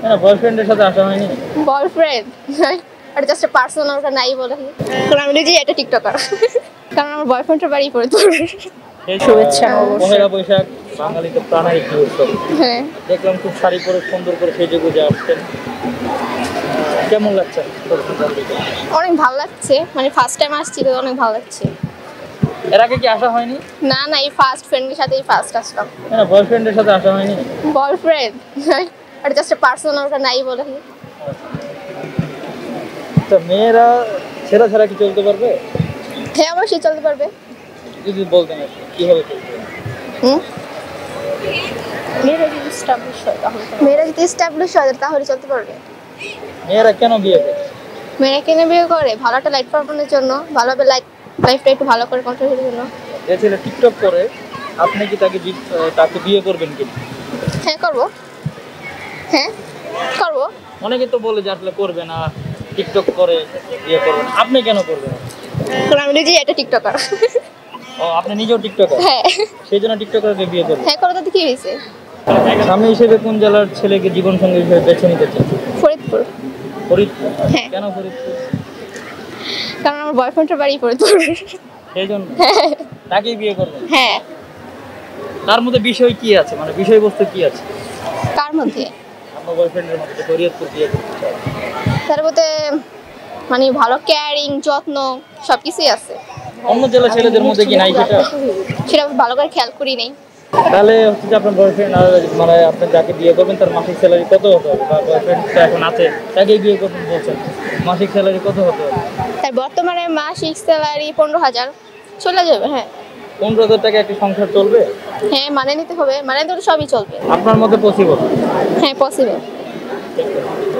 না বয়ফ্রেন্ডের সাথে আসা হয়নি? বয়ফ্রেন্ড এটা জাস্ট পার্সোনাল, ওটা নাই বলে কি? কারণ আমি নিজেই একটা টিকটকার। কারণ আমার বয়ফ্রেন্ডের বাড়ি পড়ে তো। শুভেচ্ছা অবশ্যই। পহেলা বৈশাখ বাঙালিদের প্রাণের একটি উৎসব। হ্যাঁ, দেখলাম খুব শাড়ি পরে সুন্দর করে সেজে গুজে আসছেন, কেমন লাগছে? অনেক ভালো লাগছে, মানে ফার্স্ট টাইম আসছি তো অনেক ভালো লাগছে। এর আগে কি আসা হয়নি? না না, এই ফার্স্ট ফ্রেন্ডের সাথেই ফার্স্ট আসলাম। না বয়ফ্রেন্ডের সাথে আসা হয়নি? বয়ফ্রেন্ড এটা জাস্ট পার্সোনাল, ওটা নাই বলে কি? তো মেয়েরা ছেঁড়া ছাড়া কি চলতে পারবে? হ্যাঁ অবশ্যই চলতে পারবে। যদি বলতেন আর কি, কিভাবে চলতে পারবে? মেয়েরা যদি এস্টাবলিশ হয় তাহলে চলতে পারবে। মেয়েরা কেন বিয়ে করে? মেয়েরা কেন বিয়ে করে? ভালো একটা লাইফ পার্টনারের জন্য, ভালোভাবে লাইফটা একটু ভালো করে কন্ট্রোল করার জন্য। যে ছেলে টিকটক করে, আপনি কি তাকে বিয়ে করবেন কি? হ্যাঁ করবো, হ্যাঁ করবো। অনেকে তো বলে যে আসলে করবে না, টিকটক করে বিয়ে করবেন, আপনি কেন করবেন? কারণ আমি নিজেই একটা টিকটকার। ও আপনি নিজেও টিকটকার? হ্যাঁ সেই জন্য টিকটকারকে বিয়ে করবেন? হ্যাঁ করো, তাতে কি হয়েছে? স্বামী হিসেবে কোন জেলার ছেলেকে জীবন সঙ্গী হিসেবে বেছে নিতে চান? ফরিদপুর। ফরিদপুর? হ্যাঁ। কেন ফরিদপুর? কারণ আমার বয়ফ্রেন্ডের বাড়ি ফরিদপুর। সেই জন্য তাকেই বিয়ে করবেন? হ্যাঁ। তার মধ্যে বিষয় কি আছে, মানে বিষয়বস্তু কি আছে কার মধ্যে? আপনার বয়ফ্রেন্ডের মধ্যে যে ফরিদপুর বিয়ে করতে চায়? তার মধ্যে মানে ভালো কেয়ারিং, যত্ন সবকিছুই আছে। অন্য জেলার ছেলেদের মধ্যে কি নাই সেটা? সেটা ভালো করে খেয়াল করি নাই। তাহলে হচ্ছে যে আপনার বয়ফ্রেন্ড মানে আপনি যাকে বিয়ে করবেন তার মাসিক স্যালারি কত হতে হবে? বা বয়ফ্রেন্ড এখন আছে তাকেই বিয়ে করবেন বলছেন, মাসিক স্যালারি কত হতে হবে? তার বর্তমানে মাসিক স্যালারি 15,000 চলে যাবে। হ্যাঁ 15,000 টাকা একটি সংসার চলবে? হ্যাঁ, মানে নিতে হবে, মানে তো সবই চলবে। আপনার মধ্যে পসিবল? হ্যাঁ পসিবল।